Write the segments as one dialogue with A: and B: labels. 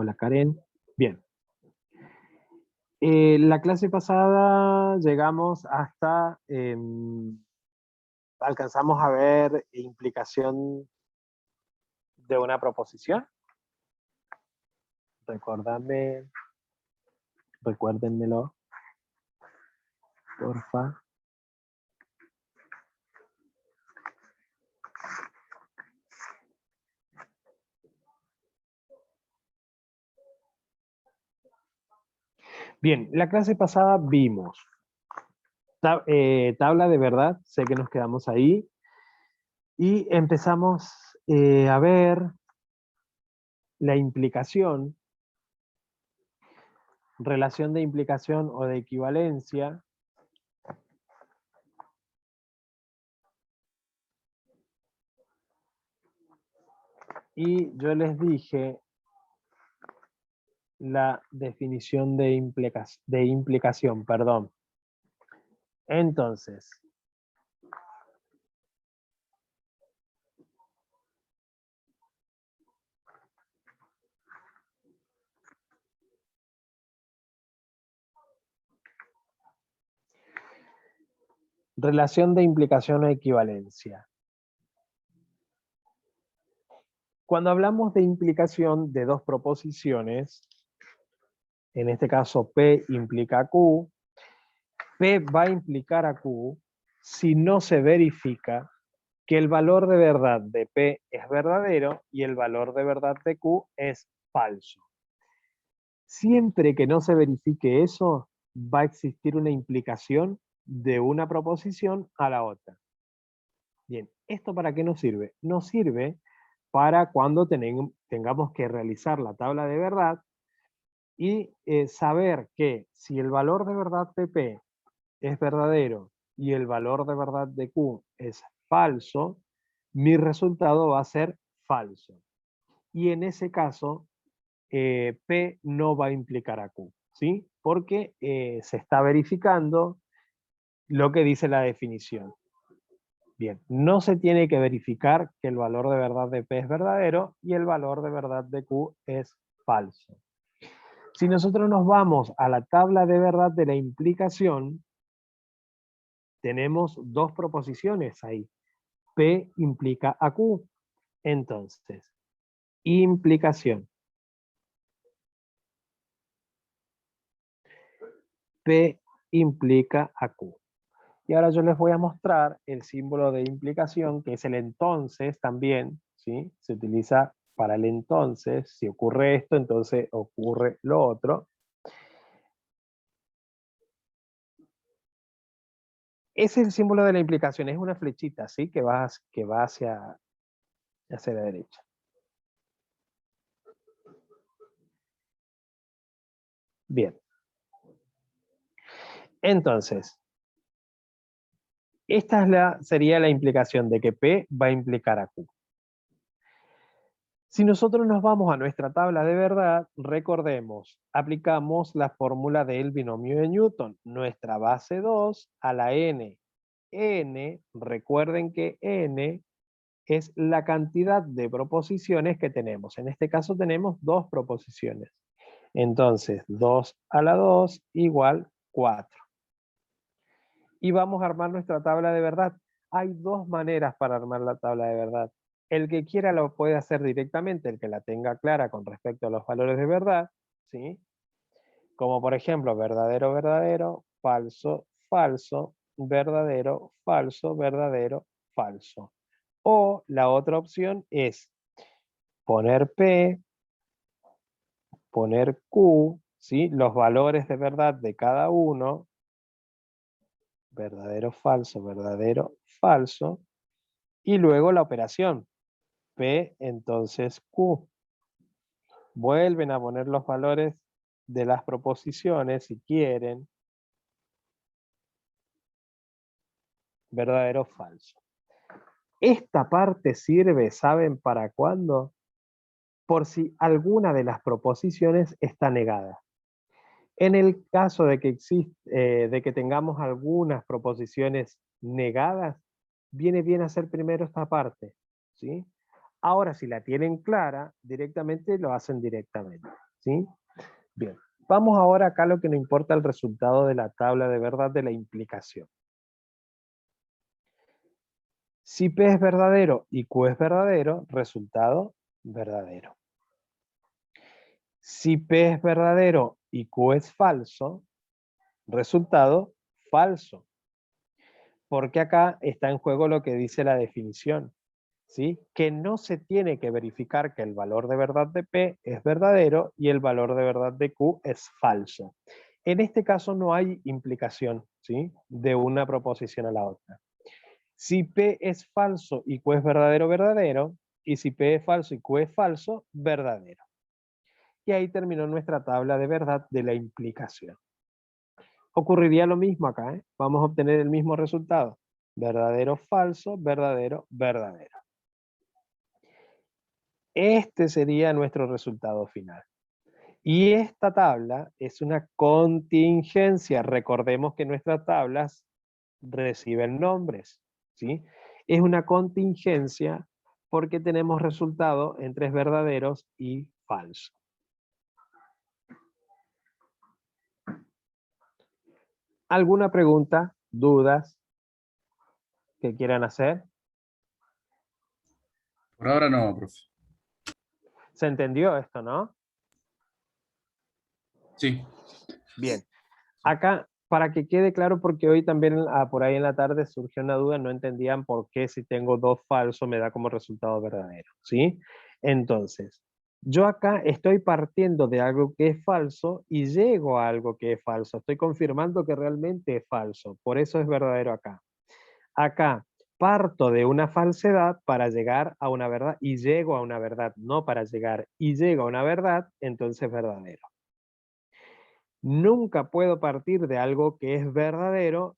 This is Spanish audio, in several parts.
A: Hola Karen. Bien. La clase pasada llegamos hasta, alcanzamos a ver implicación de una proposición. Recuérdenmelo, porfa. Bien, la clase pasada vimos tabla de verdad, sé que nos quedamos ahí, y empezamos a ver la implicación, relación de implicación o de equivalencia, y yo les dije la definición de implicación, perdón. Entonces, relación de implicación o equivalencia. Cuando hablamos de implicación de dos proposiciones, en este caso P implica Q, P va a implicar a Q si no se verifica que el valor de verdad de P es verdadero y el valor de verdad de Q es falso. Siempre que no se verifique eso, va a existir una implicación de una proposición a la otra. Bien, ¿esto para qué nos sirve? Nos sirve para cuando tengamos que realizar la tabla de verdad y saber que si el valor de verdad de P es verdadero y el valor de verdad de Q es falso, mi resultado va a ser falso. Y en ese caso, P no va a implicar a Q, ¿sí? Porque se está verificando lo que dice la definición. Bien, no se tiene que verificar que el valor de verdad de P es verdadero y el valor de verdad de Q es falso. Si nosotros nos vamos a la tabla de verdad de la implicación, tenemos dos proposiciones ahí. P implica a Q. Entonces, implicación. P implica a Q. Y ahora yo les voy a mostrar el símbolo de implicación, que es el entonces también, ¿sí? Se utiliza para el entonces. Si ocurre esto, entonces ocurre lo otro. Es el símbolo de la implicación, es una flechita, ¿sí? Que va hacia la derecha. Bien. Entonces, esta sería la implicación de que P va a implicar a Q. Si nosotros nos vamos a nuestra tabla de verdad, recordemos, aplicamos la fórmula del binomio de Newton, nuestra base 2 a la n. N, recuerden que n es la cantidad de proposiciones que tenemos. En este caso tenemos dos proposiciones. Entonces, 2 a la 2 igual 4. Y vamos a armar nuestra tabla de verdad. Hay dos maneras para armar la tabla de verdad. El que quiera lo puede hacer directamente, el que la tenga clara con respecto a los valores de verdad, ¿sí? Como por ejemplo, verdadero, verdadero, falso, falso, verdadero, falso, verdadero, falso. O la otra opción es poner P, poner Q, ¿sí? Los valores de verdad de cada uno, verdadero, falso, falso, y luego la operación, P entonces Q. Vuelven a poner los valores de las proposiciones si quieren, verdadero, falso. Esta parte sirve, ¿saben para cuándo? Por si alguna de las proposiciones está negada. En el caso de de que tengamos algunas proposiciones negadas, viene bien hacer primero esta parte, ¿sí? Ahora, si la tienen clara, directamente lo hacen directamente, ¿sí? Bien, vamos ahora acá a lo que nos importa el resultado de la tabla de verdad de la implicación. Si P es verdadero y Q es verdadero, resultado verdadero. Si P es verdadero y Q es falso, resultado falso. Porque acá está en juego lo que dice la definición, ¿sí? Que no se tiene que verificar que el valor de verdad de P es verdadero y el valor de verdad de Q es falso. En este caso no hay implicación, ¿sí? De una proposición a la otra. Si P es falso y Q es verdadero, verdadero, y si P es falso y Q es falso, verdadero. Y ahí terminó nuestra tabla de verdad de la implicación. Ocurriría lo mismo acá, ¿eh? Vamos a obtener el mismo resultado. Verdadero, falso, verdadero, verdadero. Este sería nuestro resultado final. Y esta tabla es una contingencia. Recordemos que nuestras tablas reciben nombres, ¿sí? Es una contingencia porque tenemos resultado en tres verdaderos y falso. ¿Alguna pregunta, dudas que quieran hacer?
B: Por ahora no, profe.
A: ¿Se entendió esto, no?
B: Sí.
A: Bien. Acá, para que quede claro, porque hoy también por ahí en la tarde surgió una duda, no entendían por qué si tengo dos falsos me da como resultado verdadero, ¿sí? Entonces, yo acá estoy partiendo de algo que es falso y llego a algo que es falso. Estoy confirmando que realmente es falso, por eso es verdadero acá. Acá parto de una falsedad para llegar a una verdad y llego a una verdad, no para llegar y llego a una verdad, entonces verdadero. Nunca puedo partir de algo que es verdadero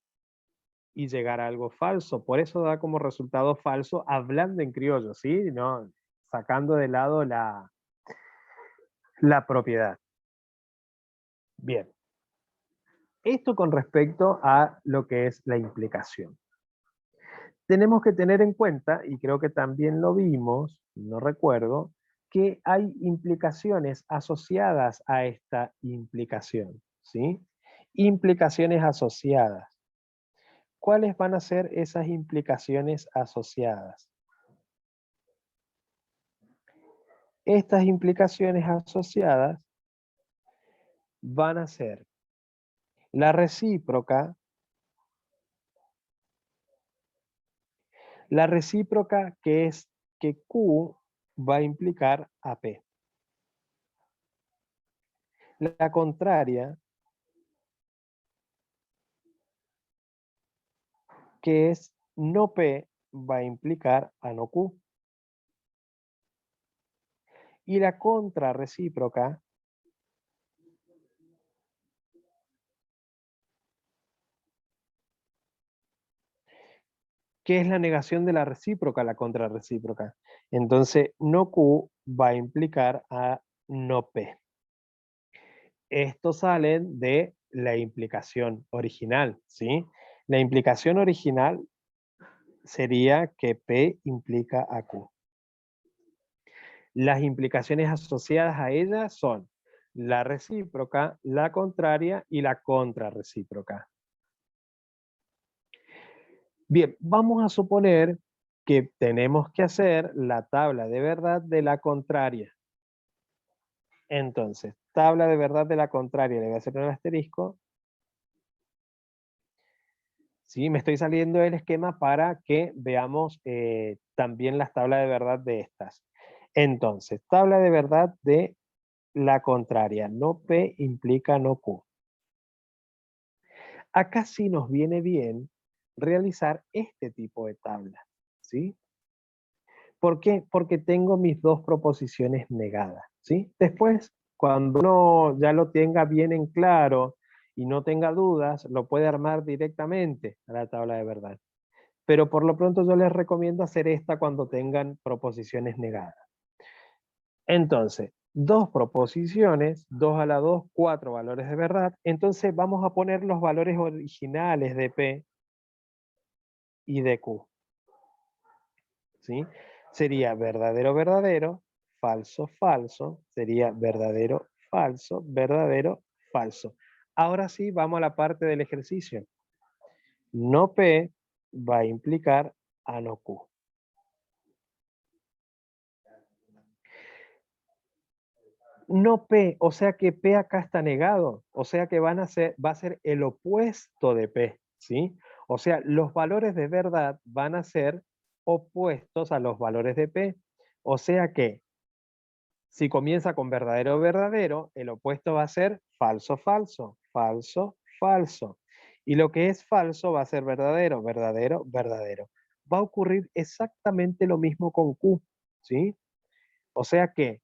A: y llegar a algo falso. Por eso da como resultado falso hablando en criollo, ¿sí? ¿No? Sacando de lado la propiedad. Bien. Esto con respecto a lo que es la implicación. Tenemos que tener en cuenta, y creo que también lo vimos, no recuerdo, que hay implicaciones asociadas a esta implicación, ¿sí? Implicaciones asociadas. ¿Cuáles van a ser esas implicaciones asociadas? Estas implicaciones asociadas van a ser la recíproca que es que Q va a implicar a P. La contraria, que es no P, va a implicar a no Q. Y la contrarrecíproca, que es la negación de la recíproca, la contrarrecíproca. Entonces, no Q va a implicar a no P. Estos salen de la implicación original, ¿sí? La implicación original sería que P implica a Q. Las implicaciones asociadas a ella son la recíproca, la contraria y la contrarrecíproca. Bien, vamos a suponer que tenemos que hacer la tabla de verdad de la contraria. Entonces, tabla de verdad de la contraria, le voy a hacer un asterisco. ¿Sí? Me estoy saliendo del esquema para que veamos también las tablas de verdad de estas. Entonces, tabla de verdad de la contraria. No P implica no Q. Acá sí nos viene bien realizar este tipo de tabla. ¿Sí? ¿Por qué? Porque tengo mis dos proposiciones negadas, ¿sí? Después, cuando uno ya lo tenga bien en claro y no tenga dudas, lo puede armar directamente a la tabla de verdad. Pero por lo pronto yo les recomiendo hacer esta cuando tengan proposiciones negadas. Entonces, dos proposiciones, 2 a la 2, 4 valores de verdad. Entonces vamos a poner los valores originales de P y de Q. ¿Sí? Sería verdadero, verdadero, falso, falso. Sería verdadero, falso, verdadero, falso. Ahora sí, vamos a la parte del ejercicio. No P va a implicar a no Q. No P, o sea que P acá está negado. O sea que va a ser el opuesto de P, ¿sí? O sea, los valores de verdad van a ser opuestos a los valores de P. O sea que si comienza con verdadero, verdadero, el opuesto va a ser falso, falso, falso, falso. Y lo que es falso va a ser verdadero, verdadero, verdadero. Va a ocurrir exactamente lo mismo con Q, ¿sí? O sea que,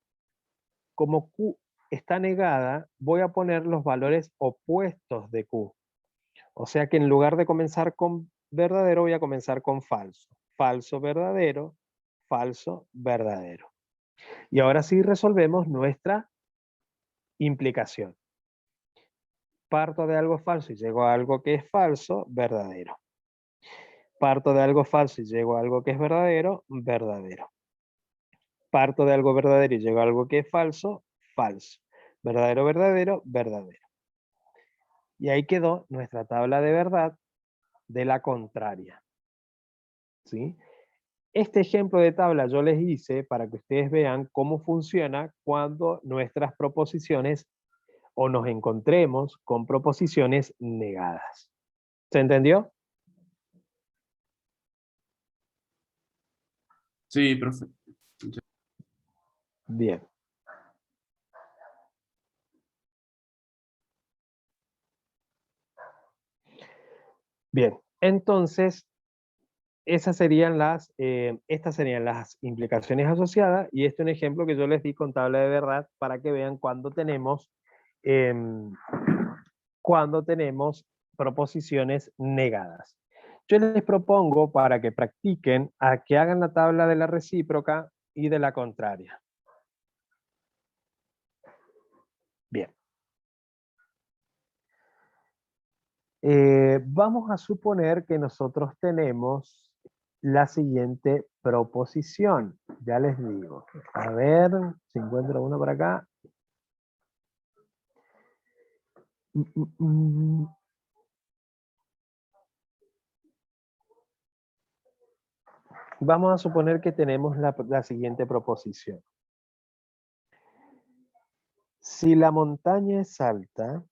A: como Q está negada, voy a poner los valores opuestos de Q. O sea que en lugar de comenzar con verdadero, voy a comenzar con falso. Falso, verdadero, falso, verdadero. Y ahora sí resolvemos nuestra implicación. Parto de algo falso y llego a algo que es falso, verdadero. Parto de algo falso y llego a algo que es verdadero, verdadero. Parto de algo verdadero y llego a algo que es falso, falso. Verdadero, verdadero, verdadero. Y ahí quedó nuestra tabla de verdad de la contraria. ¿Sí? Este ejemplo de tabla yo les hice para que ustedes vean cómo funciona cuando nuestras proposiciones o nos encontremos con proposiciones negadas. ¿Se entendió?
B: Sí, profe.
A: Bien. Bien, entonces estas serían las implicaciones asociadas y este es un ejemplo que yo les di con tabla de verdad para que vean em, cuando tenemos proposiciones negadas. Yo les propongo para que practiquen a que hagan la tabla de la recíproca y de la contraria. Bien. Vamos a suponer que nosotros tenemos la siguiente proposición. Ya les digo. A ver, si encuentro uno por acá. Vamos a suponer que tenemos la siguiente proposición. Si la montaña es alta,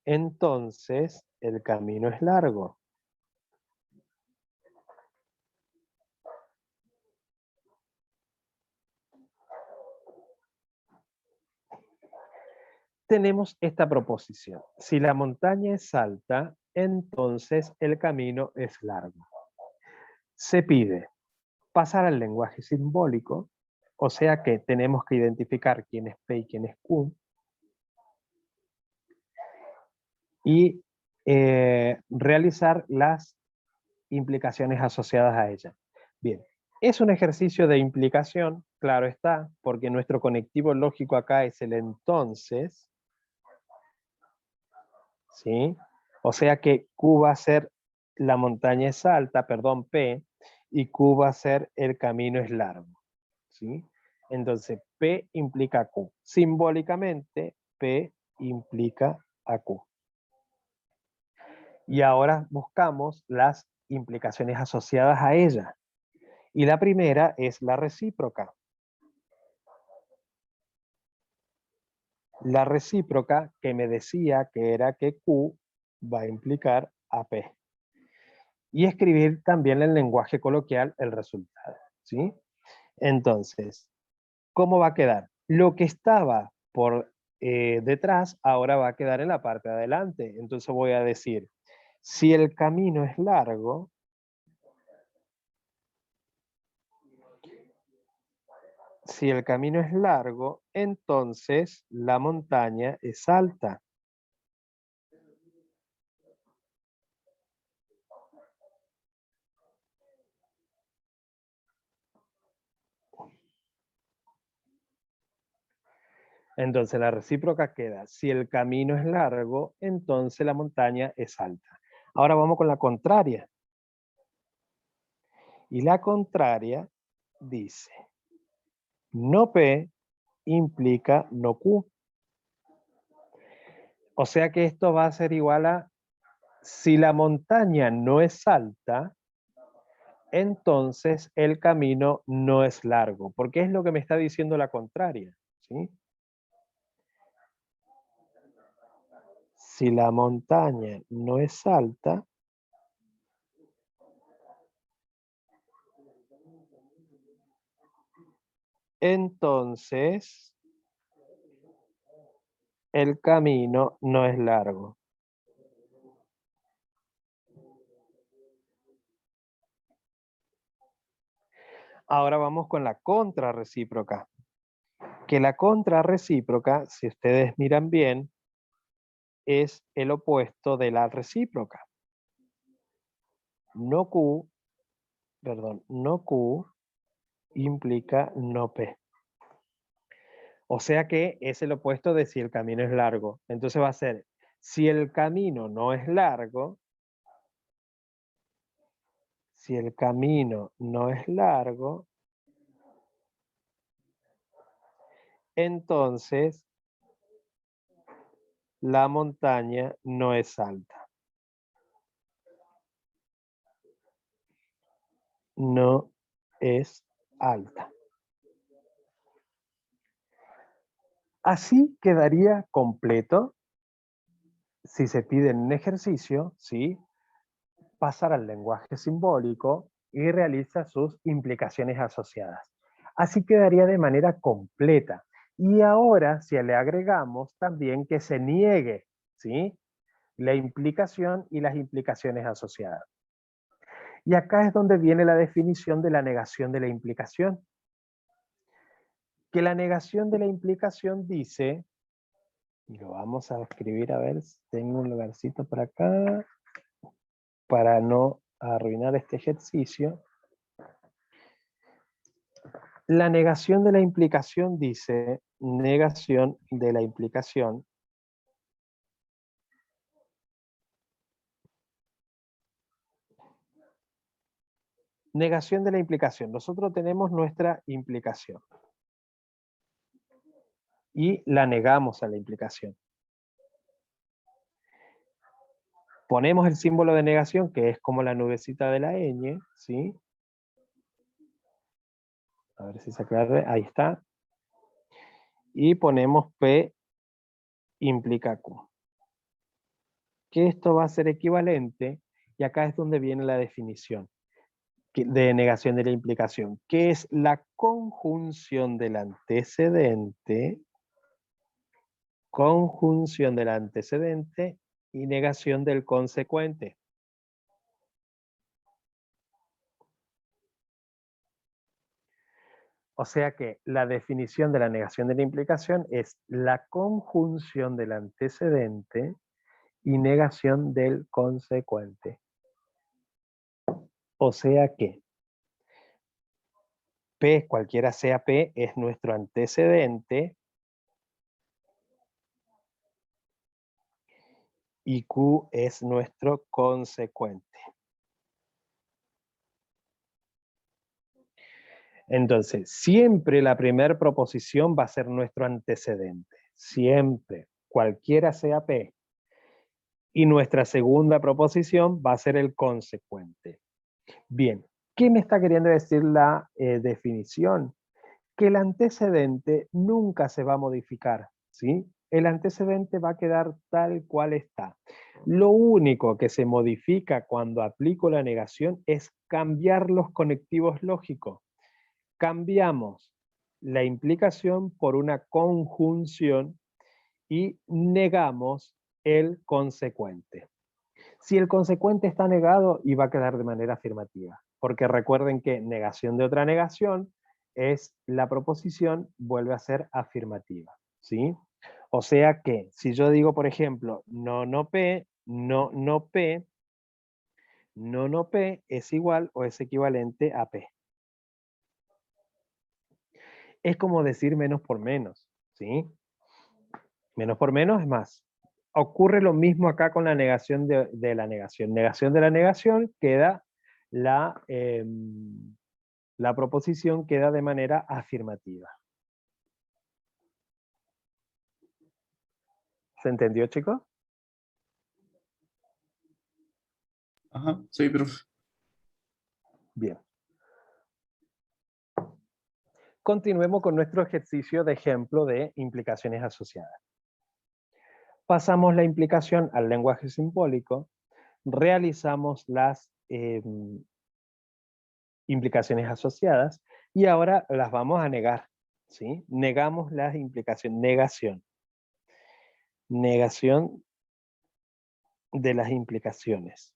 A: entonces el camino es largo. Tenemos esta proposición. Si la montaña es alta, entonces el camino es largo. Se pide pasar al lenguaje simbólico, o sea que tenemos que identificar quién es P y quién es Q, y realizar las implicaciones asociadas a ella. Bien, es un ejercicio de implicación, claro está, porque nuestro conectivo lógico acá es el entonces, ¿sí? O sea que Q va a ser la montaña es alta, perdón, P, y Q va a ser el camino es largo, ¿sí? Entonces, P implica Q. Simbólicamente, P implica a Q. Y ahora buscamos las implicaciones asociadas a ella. Y la primera es la recíproca. La recíproca que me decía que era que Q va a implicar a P. Y escribir también en lenguaje coloquial el resultado, ¿sí? Entonces, ¿cómo va a quedar? Lo que estaba por detrás ahora va a quedar en la parte de adelante. Entonces voy a decir, si el camino es largo, entonces la montaña es alta. Entonces la recíproca queda, si el camino es largo, entonces la montaña es alta. Ahora vamos con la contraria. Y la contraria dice, no P implica no Q. O sea que esto va a ser igual a, si la montaña no es alta, entonces el camino no es largo, porque es lo que me está diciendo la contraria, ¿sí? Si la montaña no es alta, entonces el camino no es largo. Ahora vamos con la contrarrecíproca. Que la contrarrecíproca, si ustedes miran bien, es el opuesto de la recíproca. No Q, perdón, no Q implica no P. O sea que es el opuesto de si el camino es largo. Entonces va a ser, si el camino no es largo, si el camino no es largo, entonces la montaña no es alta. No es alta. Así quedaría completo, si se pide en un ejercicio, ¿sí? Pasar al lenguaje simbólico y realiza sus implicaciones asociadas. Así quedaría de manera completa. Y ahora, si le agregamos también que se niegue, ¿sí? La implicación y las implicaciones asociadas. Y acá es donde viene la definición de la negación de la implicación. Que la negación de la implicación dice, y lo vamos a escribir, a ver, tengo un lugarcito por acá, para no arruinar este ejercicio. La negación de la implicación dice, negación de la implicación, negación de la implicación. Nosotros tenemos nuestra implicación y la negamos a la implicación. Ponemos el símbolo de negación, que es como la nubecita de la ñ, ¿sí? A ver si se aclara, ahí está. Y ponemos P implica Q. Que esto va a ser equivalente, y acá es donde viene la definición de negación de la implicación, que es la conjunción del antecedente y negación del consecuente. O sea que la definición de la negación de la implicación es la conjunción del antecedente y negación del consecuente. O sea que P, cualquiera sea P, es nuestro antecedente y Q es nuestro consecuente. Entonces, siempre la primera proposición va a ser nuestro antecedente. Siempre, cualquiera sea P. Y nuestra segunda proposición va a ser el consecuente. Bien, ¿qué me está queriendo decir la definición? Que el antecedente nunca se va a modificar, ¿sí? El antecedente va a quedar tal cual está. Lo único que se modifica cuando aplico la negación es cambiar los conectivos lógicos. Cambiamos la implicación por una conjunción y negamos el consecuente. Si el consecuente está negado, iba a quedar de manera afirmativa, porque recuerden que negación de otra negación es la proposición vuelve a ser afirmativa, ¿sí? O sea que si yo digo, por ejemplo, no P, no P, no P es igual o es equivalente a P. Es como decir menos por menos, ¿sí? Menos por menos es más. Ocurre lo mismo acá con la negación de la negación. Negación de la negación queda la proposición queda de manera afirmativa. ¿Se entendió, chicos?
B: Ajá, sí, profe.
A: Bien. Continuemos con nuestro ejercicio de ejemplo de implicaciones asociadas. Pasamos la implicación al lenguaje simbólico, realizamos las implicaciones asociadas y ahora las vamos a negar, ¿sí? Negamos las implicaciones, negación. Negación de las implicaciones.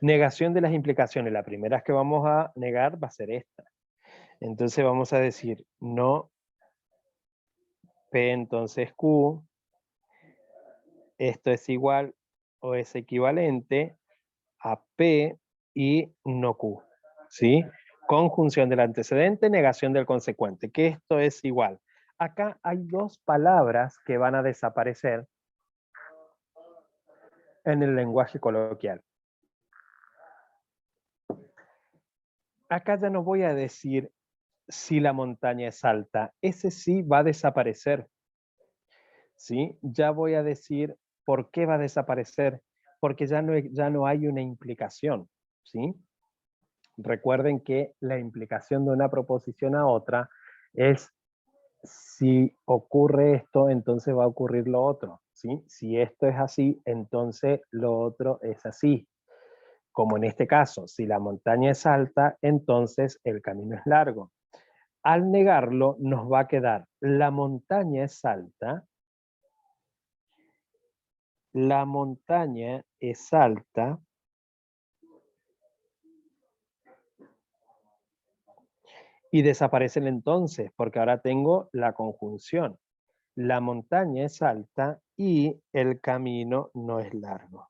A: Negación de las implicaciones. La primera que vamos a negar va a ser esta. Entonces vamos a decir no P entonces Q. Esto es igual o es equivalente a P y no Q. ¿Sí? Conjunción del antecedente, negación del consecuente. Que esto es igual. Acá hay dos palabras que van a desaparecer en el lenguaje coloquial. Acá ya no voy a decir si la montaña es alta. Ese sí va a desaparecer. ¿Sí? Ya voy a decir por qué va a desaparecer. Porque ya no hay una implicación. ¿Sí? Recuerden que la implicación de una proposición a otra es si ocurre esto, entonces va a ocurrir lo otro. ¿Sí? Si esto es así, entonces lo otro es así. Como en este caso, si la montaña es alta, entonces el camino es largo. Al negarlo, nos va a quedar la montaña es alta, la montaña es alta, y desaparece el entonces, porque ahora tengo la conjunción. La montaña es alta y el camino no es largo.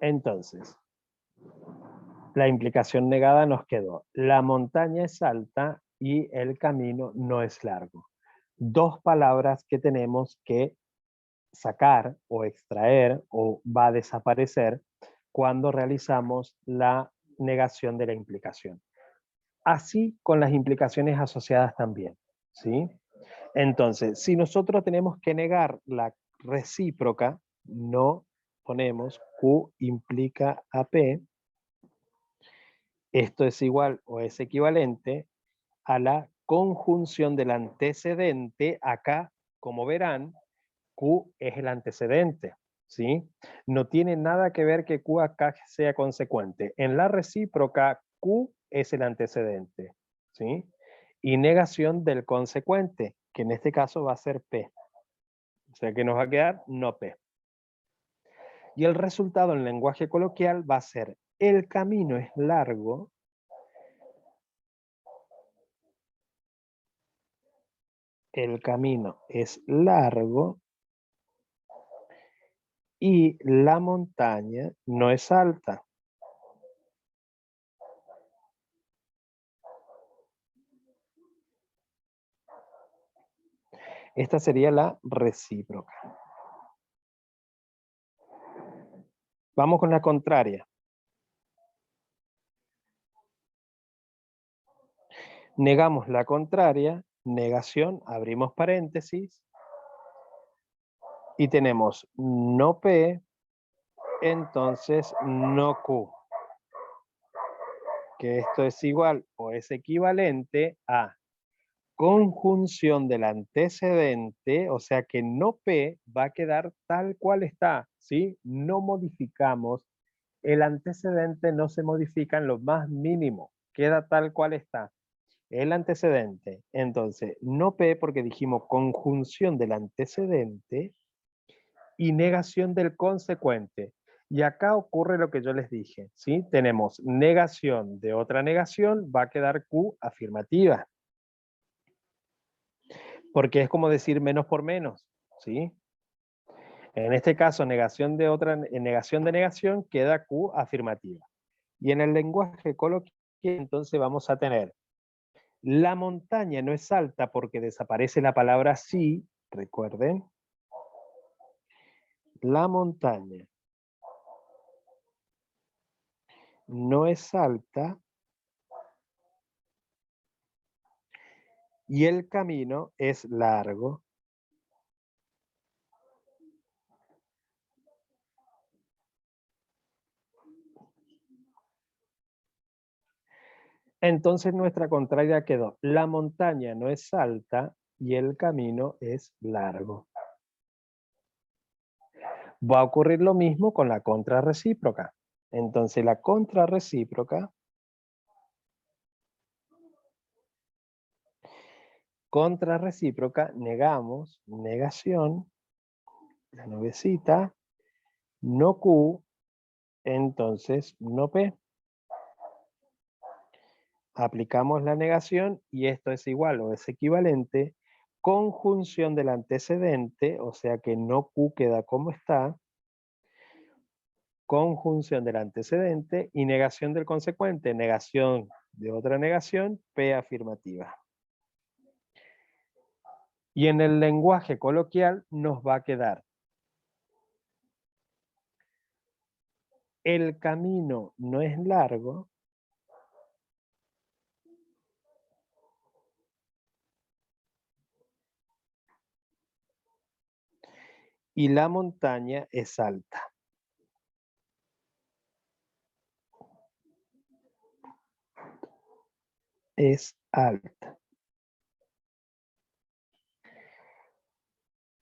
A: Entonces, la implicación negada nos quedó. La montaña es alta y el camino no es largo. Dos palabras que tenemos que sacar o extraer o va a desaparecer cuando realizamos la negación de la implicación. Así con las implicaciones asociadas también, ¿sí? Entonces, si nosotros tenemos que negar la recíproca, no ponemos Q implica a P, esto es igual o es equivalente a la conjunción del antecedente. Acá, como verán, Q es el antecedente, ¿sí? No tiene nada que ver que Q acá sea consecuente. En la recíproca, Q es el antecedente, ¿sí? Y negación del consecuente, que en este caso va a ser P. O sea que nos va a quedar no P. Y el resultado en lenguaje coloquial va a ser el camino es largo, el camino es largo y la montaña no es alta. Esta sería la recíproca. Vamos con la contraria. Negamos la contraria, negación, abrimos paréntesis, y tenemos no P, entonces no Q. Que esto es igual o es equivalente a conjunción del antecedente, o sea que no P va a quedar tal cual está, ¿sí? No modificamos, el antecedente no se modifica en lo más mínimo, queda tal cual está. El antecedente, entonces, no P porque dijimos conjunción del antecedente y negación del consecuente. Y acá ocurre lo que yo les dije, ¿sí? Tenemos negación de otra negación, va a quedar Q afirmativa. Porque es como decir menos por menos, ¿sí? En este caso, negación de otra, en negación de negación, queda Q afirmativa. Y en el lenguaje coloquial, entonces vamos a tener, la montaña no es alta porque desaparece la palabra sí, recuerden. La montaña no es alta y el camino es largo. Entonces nuestra contraria quedó, la montaña no es alta y el camino es largo. Va a ocurrir lo mismo con la contrarrecíproca. Entonces la contrarrecíproca negamos, negación, la nubecita, no Q, entonces no P. Aplicamos la negación y esto es igual o es equivalente, conjunción del antecedente, o sea que no Q queda como está, conjunción del antecedente y negación del consecuente, negación de otra negación, P afirmativa. Y en el lenguaje coloquial nos va a quedar el camino no es largo y la montaña es alta. Es alta.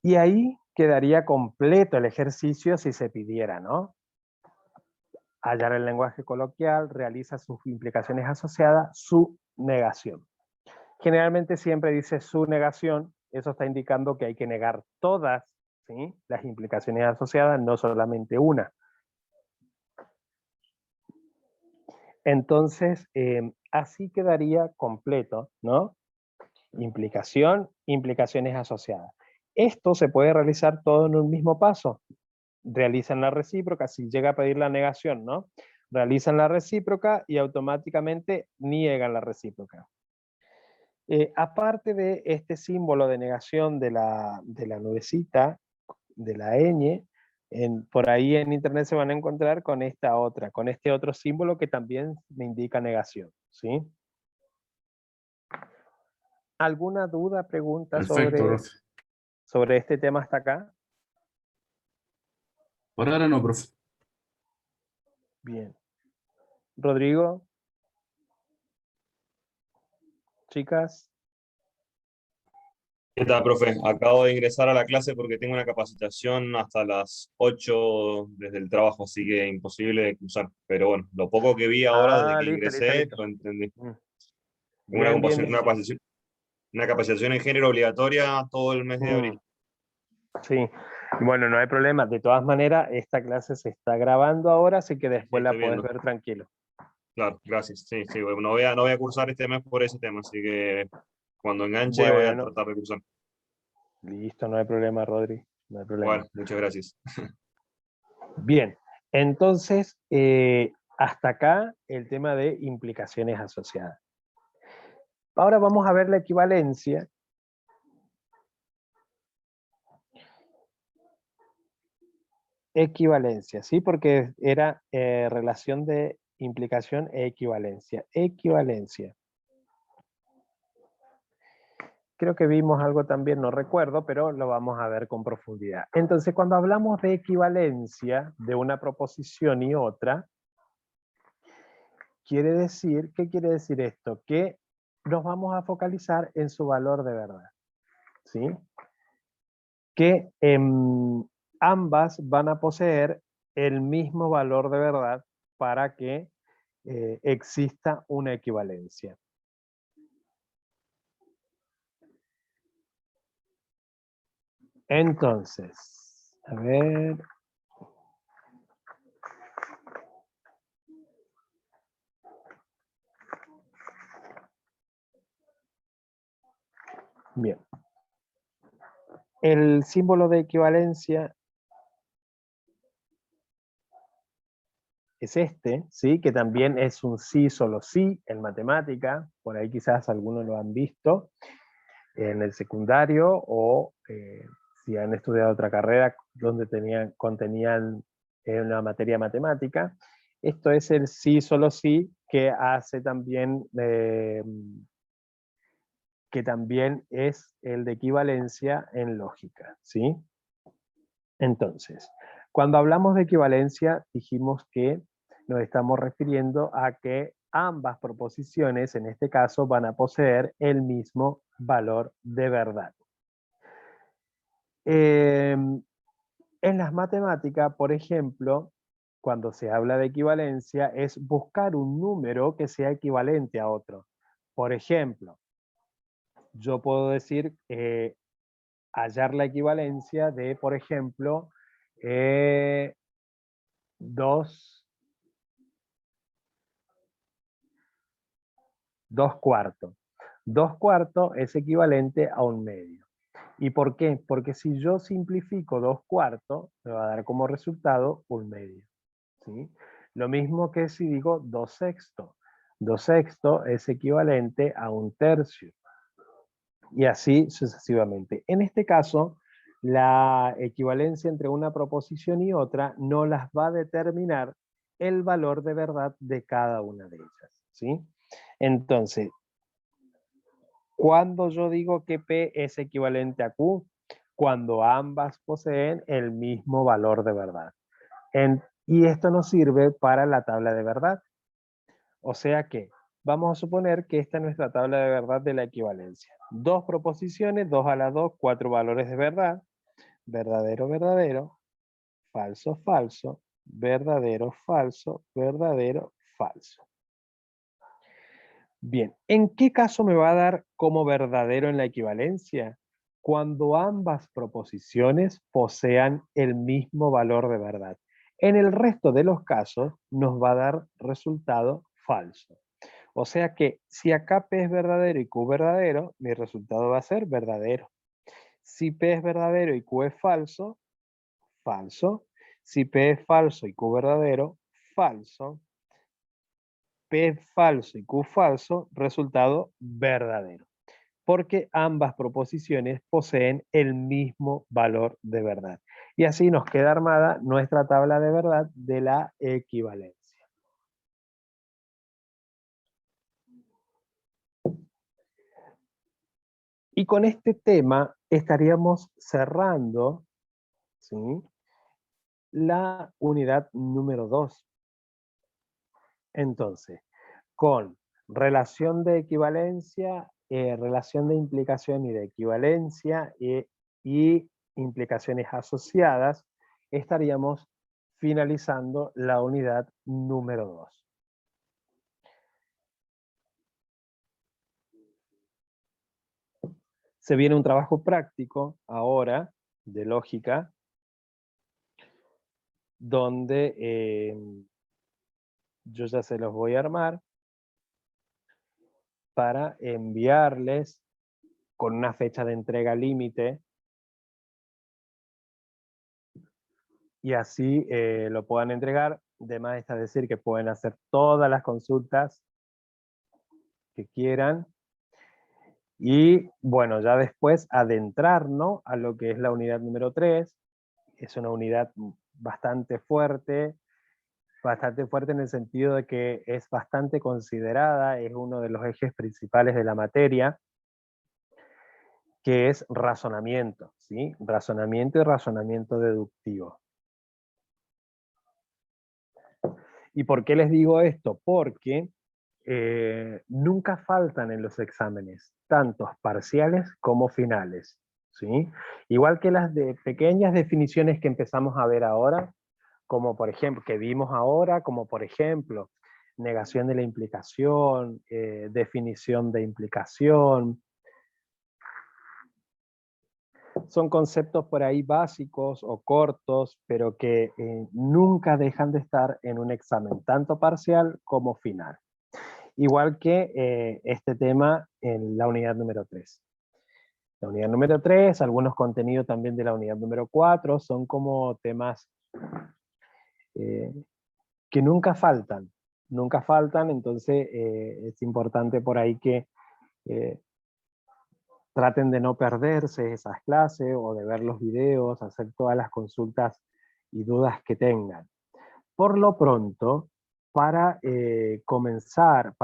A: Y ahí quedaría completo el ejercicio si se pidiera, ¿no? Hallar el lenguaje coloquial, realiza sus implicaciones asociadas, su negación. Generalmente siempre dice su negación, eso está indicando que hay que negar todas, ¿sí?, las implicaciones asociadas, no solamente una. Entonces, así quedaría completo, ¿no? Implicación, implicaciones asociadas. Esto se puede realizar todo en un mismo paso. Realizan la recíproca, si llega a pedir la negación, ¿no? Realizan la recíproca y automáticamente niegan la recíproca. Aparte de este símbolo de negación de la nubecita, de la ñ, por ahí en internet se van a encontrar con esta otra, con este otro símbolo que también me indica negación, ¿sí? ¿Alguna duda, pregunta
B: Perfecto, profe.
A: sobre este tema hasta acá?
B: Por ahora no, profe.
A: Bien. Rodrigo, chicas.
C: ¿Qué tal, profe? Acabo de ingresar a la clase porque tengo una capacitación hasta las 8 desde el trabajo, así que imposible de cruzar. Pero bueno, lo poco que vi ahora desde
A: Ah,
C: que
A: listo, listo,
C: ingresé,
A: listo.
C: lo entendí.
A: Mm.
C: Tengo
A: Bien, bien, bien.
C: una capacitación en género obligatoria todo el mes de
A: Mm,
C: abril.
A: sí, bueno, no hay problema. De todas maneras, esta clase se está grabando ahora, así que
C: Sí,
A: después la
C: estoy
A: puedes
C: viendo.
A: ver tranquilo.
C: Claro, gracias. Sí, sí, bueno, no voy a cursar este mes por ese tema, así que cuando enganche voy a
A: Bueno,
C: tratar de cursar.
A: listo, no hay problema, Rodri. No hay problema.
C: Bueno, muchas gracias.
A: Bien, entonces, hasta acá el tema de implicaciones asociadas. Ahora vamos a ver la equivalencia. Equivalencia, ¿sí? Porque era relación de implicación e equivalencia. Equivalencia. Creo que vimos algo también, no recuerdo, pero lo vamos a ver con profundidad. Entonces, cuando hablamos de equivalencia de una proposición y otra, quiere decir, ¿qué quiere decir esto? Que nos vamos a focalizar en su valor de verdad, ¿sí? Que ambas van a poseer el mismo valor de verdad para que exista una equivalencia. Entonces, a ver. Bien. El símbolo de equivalencia es este, ¿sí? Que también es un sí, solo sí en matemática, por ahí quizás algunos lo han visto en el secundario o si han estudiado otra carrera donde contenían una materia matemática. Esto es el sí, solo sí, que hace también, que también es el de equivalencia en lógica, ¿sí? Entonces, cuando hablamos de equivalencia, dijimos que nos estamos refiriendo a que ambas proposiciones, en este caso, van a poseer el mismo valor de verdad. En las matemáticas, por ejemplo, cuando se habla de equivalencia, es buscar un número que sea equivalente a otro. Por ejemplo, yo puedo decir, hallar la equivalencia de, por ejemplo, 2 cuartos. 2 cuartos es equivalente a 1/2. ¿Y por qué? Porque si yo simplifico 2 cuartos, me va a dar como resultado 1/2. ¿Sí? Lo mismo que si digo 2 sextos. 2 sextos es equivalente a 1/3. Y así sucesivamente. En este caso, la equivalencia entre una proposición y otra no las va a determinar el valor de verdad de cada una de ellas. ¿Sí? Entonces, cuando yo digo que P es equivalente a Q, cuando ambas poseen el mismo valor de verdad. Y esto nos sirve para la tabla de verdad. O sea que vamos a suponer que esta es nuestra tabla de verdad de la equivalencia. 2 proposiciones, 2 a la 2, 4 valores de verdad. Verdadero, verdadero, falso, falso, verdadero, falso, verdadero, falso. Bien, ¿en qué caso me va a dar como verdadero en la equivalencia? Cuando ambas proposiciones posean el mismo valor de verdad. En el resto de los casos nos va a dar resultado falso. O sea que si acá P es verdadero y Q verdadero, mi resultado va a ser verdadero. Si P es verdadero y Q es falso, falso. Si P es falso y Q verdadero, falso. P es falso y Q falso, resultado verdadero. Porque ambas proposiciones poseen el mismo valor de verdad. Y así nos queda armada nuestra tabla de verdad de la equivalencia. Y con este tema estaríamos cerrando, ¿sí?, la unidad número 2. Entonces, con relación de equivalencia, relación de implicación y de equivalencia y implicaciones asociadas, estaríamos finalizando la unidad número 2. Se viene un trabajo práctico ahora de lógica, donde yo ya se los voy a armar para enviarles con una fecha de entrega límite y así lo puedan entregar. De más está decir que pueden hacer todas las consultas que quieran. Y bueno, ya después adentrarnos a lo que es la unidad número 3. Es una unidad bastante fuerte en el sentido de que es bastante considerada, es uno de los ejes principales de la materia, que es razonamiento, ¿sí? Razonamiento y razonamiento deductivo. ¿Y por qué les digo esto? Porque nunca faltan en los exámenes, tantos parciales como finales, ¿sí? Igual que las de pequeñas definiciones que empezamos a ver ahora, como por ejemplo, que vimos ahora, como por ejemplo, negación de la implicación, definición de implicación. Son conceptos por ahí básicos o cortos, pero que nunca dejan de estar en un examen, tanto parcial como final. Igual que este tema en la unidad número 3. la unidad número 3, algunos contenidos también de la unidad número 4, son como temas que nunca faltan, entonces es importante por ahí que traten de no perderse esas clases o de ver los videos, hacer todas las consultas y dudas que tengan. Por lo pronto, para comenzar,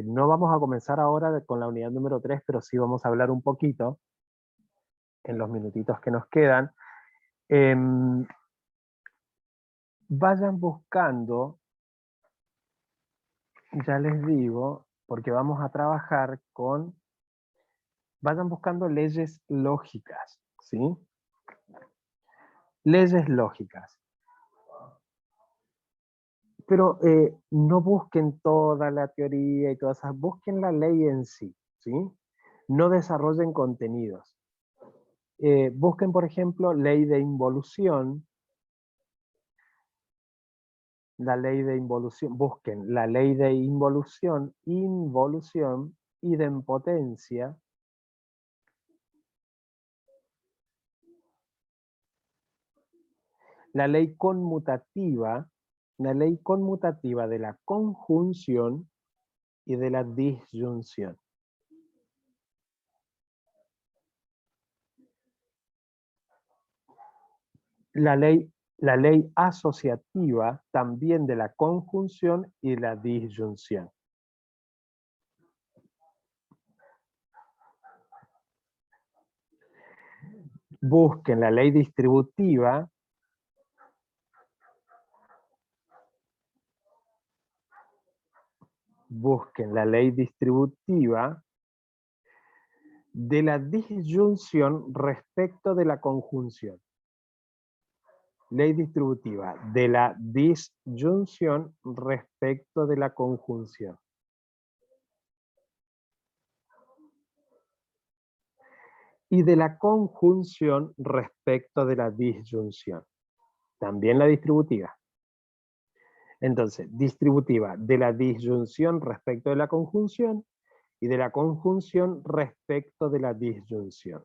A: no vamos a comenzar ahora con la unidad número 3, pero sí vamos a hablar un poquito en los minutitos que nos quedan. Vayan buscando, ya les digo, porque vamos a trabajar con, vayan buscando leyes lógicas, ¿sí? Leyes lógicas. Pero no busquen toda la teoría y todas esas, busquen la ley en sí, ¿sí? No desarrollen contenidos. Busquen, por ejemplo, ley de involución. La ley de involución, busquen la ley de involución, idempotencia, la ley conmutativa de la conjunción y de la disyunción. La ley asociativa también de la conjunción y la disyunción. Busquen la ley distributiva de la disyunción respecto de la conjunción. Ley distributiva de la disyunción respecto de la conjunción. Y de la conjunción respecto de la disyunción. También la distributiva. Entonces, distributiva de la disyunción respecto de la conjunción y de la conjunción respecto de la disyunción.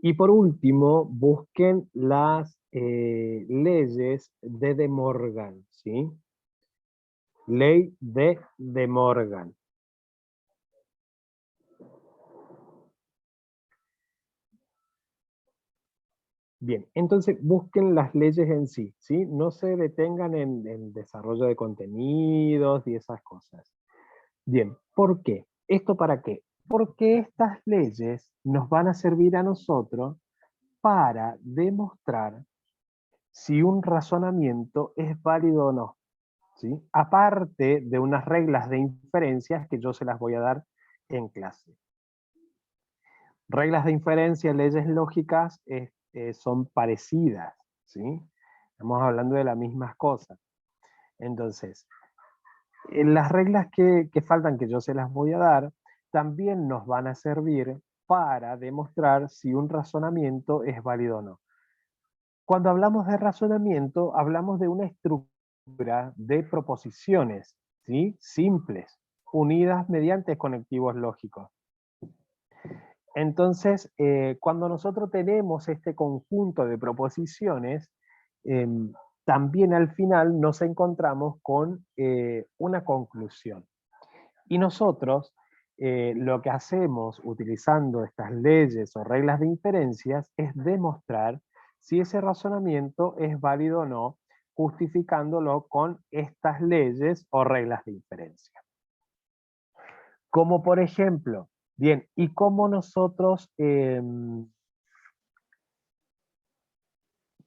A: Y por último, busquen las leyes de De Morgan, ¿sí? Ley de De Morgan. Bien, entonces busquen las leyes en sí, ¿sí? No se detengan en el desarrollo de contenidos y esas cosas. Bien, ¿por qué? ¿Esto para qué? Porque estas leyes nos van a servir a nosotros para demostrar si un razonamiento es válido o no, ¿sí? Aparte de unas reglas de inferencias que yo se las voy a dar en clase. Reglas de inferencia, leyes lógicas son parecidas, ¿sí? Estamos hablando de las mismas cosas. Entonces, las reglas que faltan, que yo se las voy a dar, también nos van a servir para demostrar si un razonamiento es válido o no. Cuando hablamos de razonamiento, hablamos de una estructura de proposiciones, ¿sí? Simples, unidas mediante conectivos lógicos. Entonces, cuando nosotros tenemos este conjunto de proposiciones, también al final nos encontramos con una conclusión. Y nosotros lo que hacemos utilizando estas leyes o reglas de inferencias es demostrar si ese razonamiento es válido o no, justificándolo con estas leyes o reglas de inferencia. Como por ejemplo, bien, ¿y cómo nosotros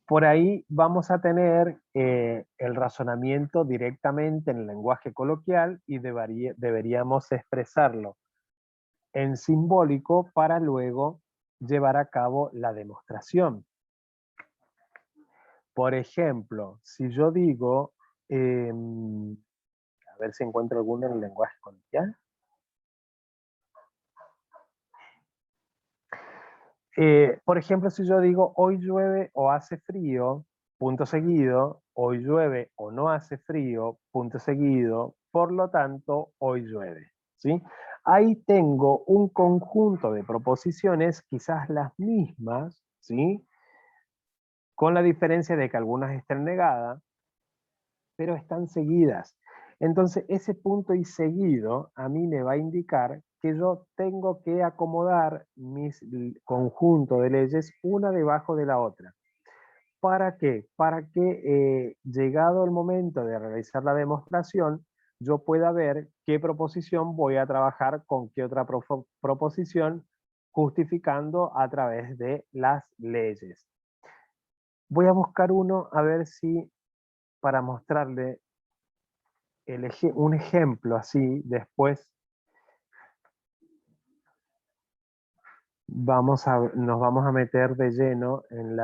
A: por ahí vamos a tener el razonamiento directamente en el lenguaje coloquial y deberíamos expresarlo en simbólico para luego llevar a cabo la demostración? Por ejemplo, si yo digo, a ver si encuentro alguno en el lenguaje coloquial. Por ejemplo, si yo digo hoy llueve o hace frío, punto seguido, hoy llueve o no hace frío, punto seguido, por lo tanto, hoy llueve, ¿sí? Ahí tengo un conjunto de proposiciones, quizás las mismas, ¿sí? Con la diferencia de que algunas estén negadas, pero están seguidas. Entonces, ese punto y seguido a mí me va a indicar que yo tengo que acomodar mis conjunto de leyes una debajo de la otra. ¿Para qué? Para que llegado el momento de realizar la demostración, yo pueda ver qué proposición voy a trabajar con qué otra proposición, justificando a través de las leyes. Voy a buscar uno a ver si para mostrarle un ejemplo así, después nos vamos a meter de lleno en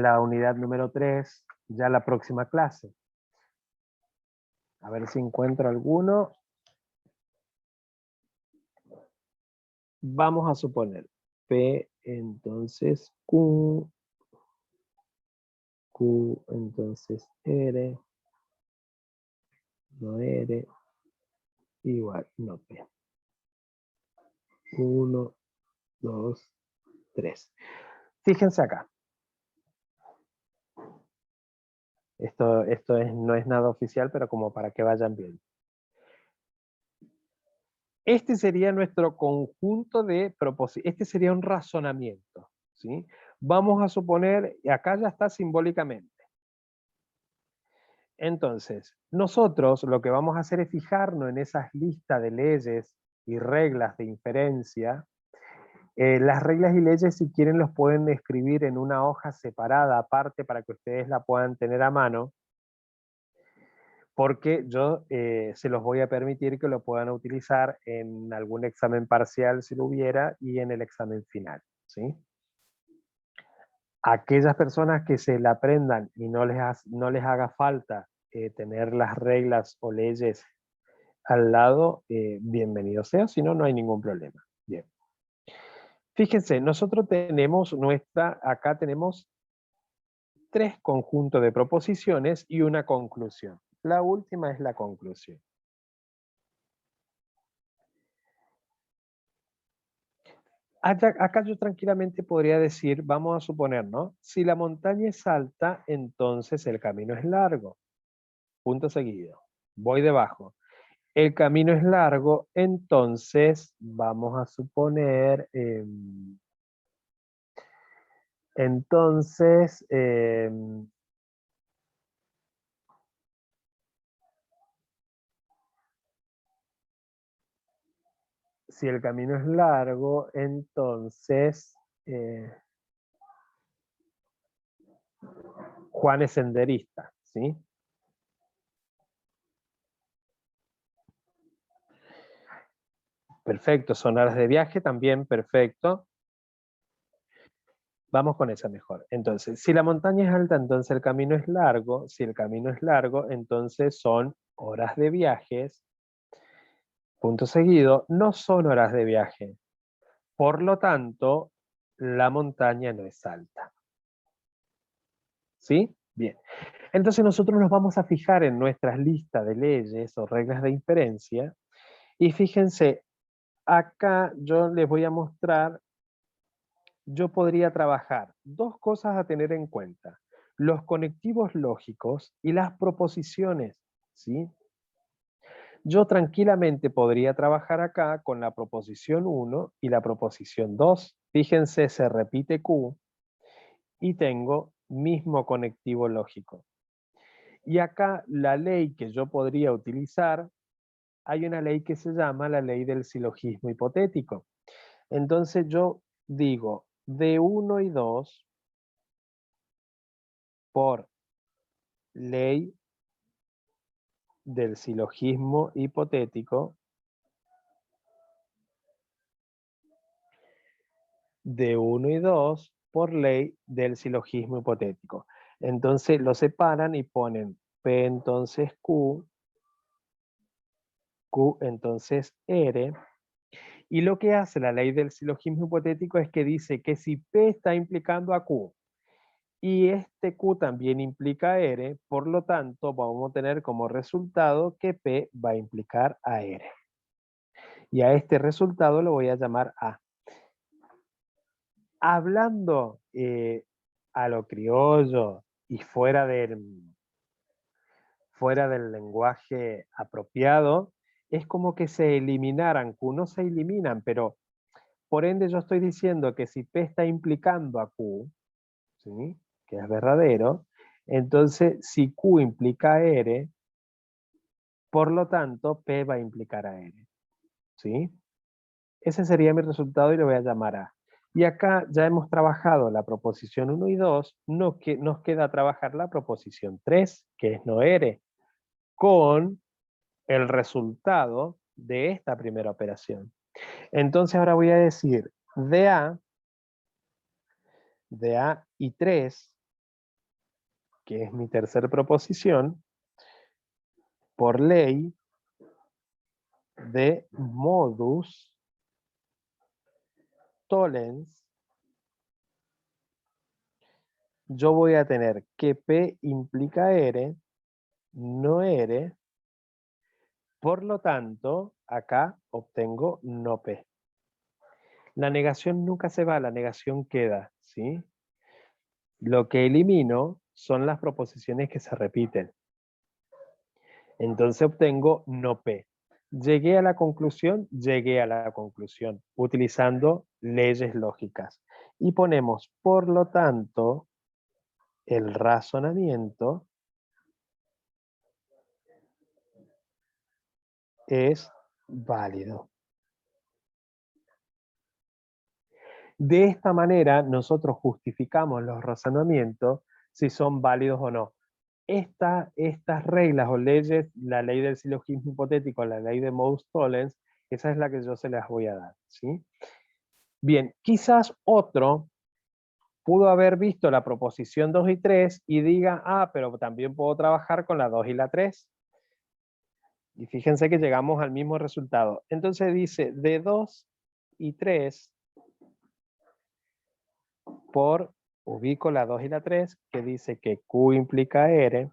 A: la unidad número 3, ya la próxima clase. A ver si encuentro alguno. Vamos a suponer P, entonces Q, Q, entonces R, no R, igual, no P. 1, 2, 3. Fíjense acá. Esto no es nada oficial, pero como para que vayan bien. Este sería nuestro conjunto de propósitos. Este sería un razonamiento, ¿sí? Vamos a suponer, y acá ya está simbólicamente. Entonces, nosotros lo que vamos a hacer es fijarnos en esas listas de leyes y reglas de inferencia. Las reglas y leyes, si quieren, los pueden escribir en una hoja separada, aparte, para que ustedes la puedan tener a mano, porque yo se los voy a permitir que lo puedan utilizar en algún examen parcial, si lo hubiera, y en el examen final, ¿sí? Aquellas personas que se la aprendan y no les haga falta tener las reglas o leyes al lado, bienvenido sea, si no, no hay ningún problema. Bien. Fíjense, nosotros tenemos acá tenemos 3 conjuntos de proposiciones y una conclusión. La última es la conclusión. Acá yo tranquilamente podría decir, vamos a suponer, ¿no? Si la montaña es alta, entonces el camino es largo. Punto seguido. Voy debajo. El camino es largo, entonces vamos a suponer, entonces, si el camino es largo, entonces Juan es senderista, ¿sí? Perfecto, son horas de viaje también, perfecto. Vamos con esa mejor. Entonces, si la montaña es alta, entonces el camino es largo. Si el camino es largo, entonces son horas de viajes. Punto seguido, no son horas de viaje. Por lo tanto, la montaña no es alta. ¿Sí? Bien. Entonces nosotros nos vamos a fijar en nuestras listas de leyes o reglas de inferencia. Y fíjense, acá yo les voy a mostrar, yo podría trabajar 2 cosas a tener en cuenta. Los conectivos lógicos y las proposiciones, ¿sí? Yo tranquilamente podría trabajar acá con la proposición 1 y la proposición 2. Fíjense, se repite Q y tengo mismo conectivo lógico. Y acá la ley que yo podría utilizar, hay una ley que se llama la ley del silogismo hipotético. Entonces yo digo D1 y 2 por ley del silogismo hipotético de 1 y 2 por ley del silogismo hipotético. Entonces lo separan y ponen P entonces Q, Q entonces R, y lo que hace la ley del silogismo hipotético es que dice que si P está implicando a Q Y este Q también implica R, por lo tanto vamos a tener como resultado que P va a implicar a R. Y a este resultado lo voy a llamar A. Hablando a lo criollo y fuera del lenguaje apropiado, es como que se eliminaran Q, no se eliminan, pero por ende yo estoy diciendo que si P está implicando a Q, ¿sí?, que es verdadero, entonces si Q implica a R, por lo tanto P va a implicar a R, ¿sí? Ese sería mi resultado y lo voy a llamar A. Y acá ya hemos trabajado la proposición 1 y 2, nos queda trabajar la proposición 3, que es no R, con el resultado de esta primera operación. Entonces ahora voy a decir de A y 3, que es mi tercera proposición, por ley de modus tollens, yo voy a tener que P implica R, no R, por lo tanto, acá obtengo no P. La negación nunca se va, la negación queda, ¿sí? Lo que elimino son las proposiciones que se repiten. Entonces obtengo no P. Llegué a la conclusión, utilizando leyes lógicas. Y ponemos, por lo tanto, el razonamiento es válido. De esta manera, nosotros justificamos los razonamientos si son válidos o no. Estas reglas o leyes, la ley del silogismo hipotético, la ley de modus tollens, esa es la que yo se las voy a dar, ¿sí? Bien, quizás otro pudo haber visto la proposición 2 y 3 y diga, ah, pero también puedo trabajar con la 2 y la 3. Y fíjense que llegamos al mismo resultado. Entonces dice, de 2 y 3, ubico la 2 y la 3, que dice que Q implica R,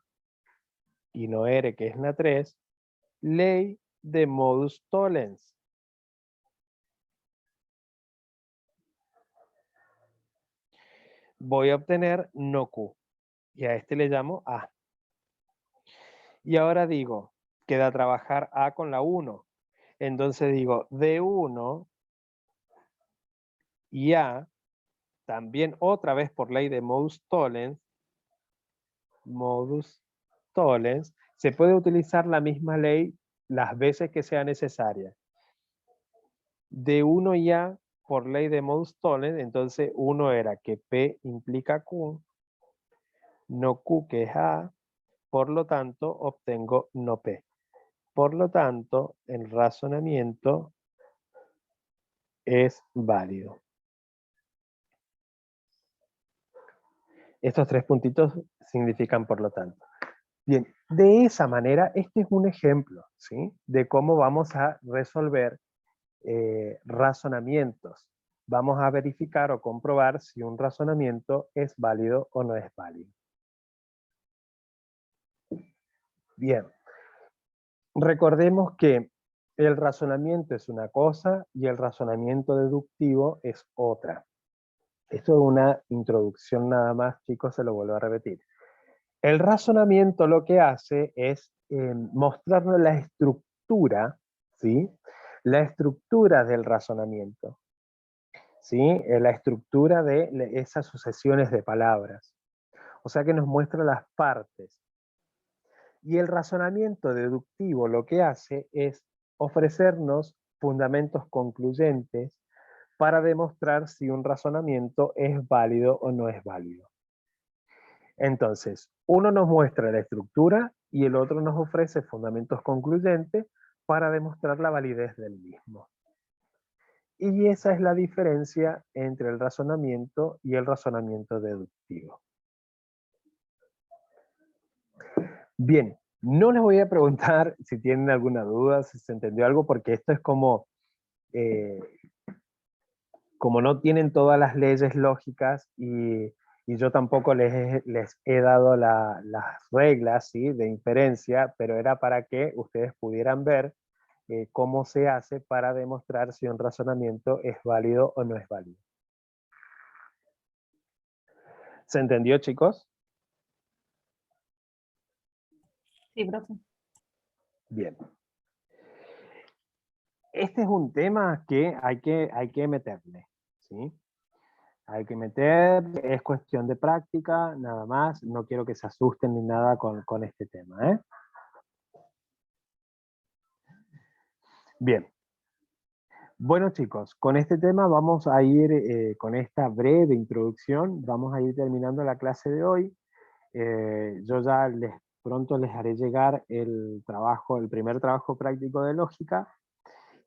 A: y no R, que es la 3, ley de modus tollens. Voy a obtener no Q, y a este le llamo A. Y ahora digo, queda trabajar A con la 1. Entonces digo, D1 y A, también otra vez por ley de modus tollens, se puede utilizar la misma ley las veces que sea necesaria. D1 y A, por ley de modus tollens, entonces uno era que P implica Q, no Q que es A, por lo tanto obtengo no P. Por lo tanto, el razonamiento es válido. Estos 3 puntitos significan por lo tanto. Bien, de esa manera, este es un ejemplo, ¿sí?, de cómo vamos a resolver razonamientos. Vamos a verificar o comprobar si un razonamiento es válido o no es válido. Bien, recordemos que el razonamiento es una cosa y el razonamiento deductivo es otra. Esto es una introducción nada más, chicos, se lo vuelvo a repetir. El razonamiento lo que hace es mostrarnos la estructura, ¿sí?, la estructura del razonamiento, ¿sí?, la estructura de esas sucesiones de palabras. O sea que nos muestra las partes. Y el razonamiento deductivo lo que hace es ofrecernos fundamentos concluyentes para demostrar si un razonamiento es válido o no es válido. Entonces, uno nos muestra la estructura y el otro nos ofrece fundamentos concluyentes para demostrar la validez del mismo. Y esa es la diferencia entre el razonamiento y el razonamiento deductivo. Bien, no les voy a preguntar si tienen alguna duda, si se entendió algo, porque esto es como no tienen todas las leyes lógicas y y yo tampoco les he dado las reglas, ¿sí?, de inferencia, pero era para que ustedes pudieran ver cómo se hace para demostrar si un razonamiento es válido o no es válido. ¿Se entendió, chicos?
D: Sí, profe.
A: Bien. Este es un tema que hay que meterle, ¿sí? Hay que meter, es cuestión de práctica, nada más. No quiero que se asusten ni nada con este tema, ¿eh? Bien. Bueno, chicos, con este tema vamos a ir, con esta breve introducción, vamos a ir terminando la clase de hoy. Yo ya pronto les haré llegar el primer trabajo práctico de lógica,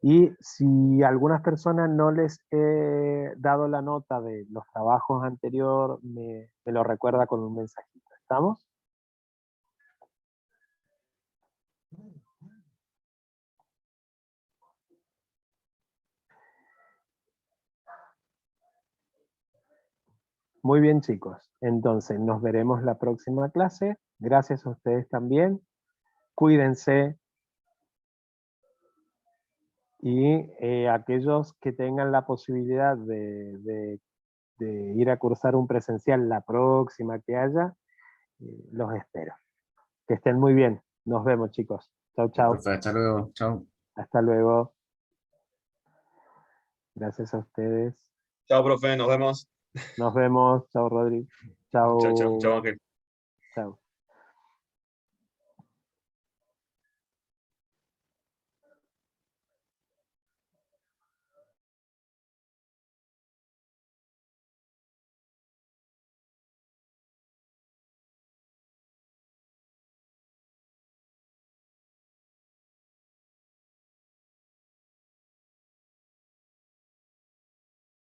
A: y si a algunas personas no les he dado la nota de los trabajos anteriores, me lo recuerda con un mensajito. ¿Estamos? Muy bien, chicos. Entonces, nos veremos la próxima clase. Gracias a ustedes también. Cuídense. Y aquellos que tengan la posibilidad de ir a cursar un presencial la próxima que haya, los espero. Que estén muy bien. Nos vemos, chicos. Chau, chau.
B: Profe, hasta luego. Chao.
A: Hasta luego. Gracias a ustedes.
C: Chao, profe, nos vemos.
A: Nos vemos. Chao, Rodri.
C: Chao, chao,
A: Chao.
C: chao, Ángel.
A: Chao.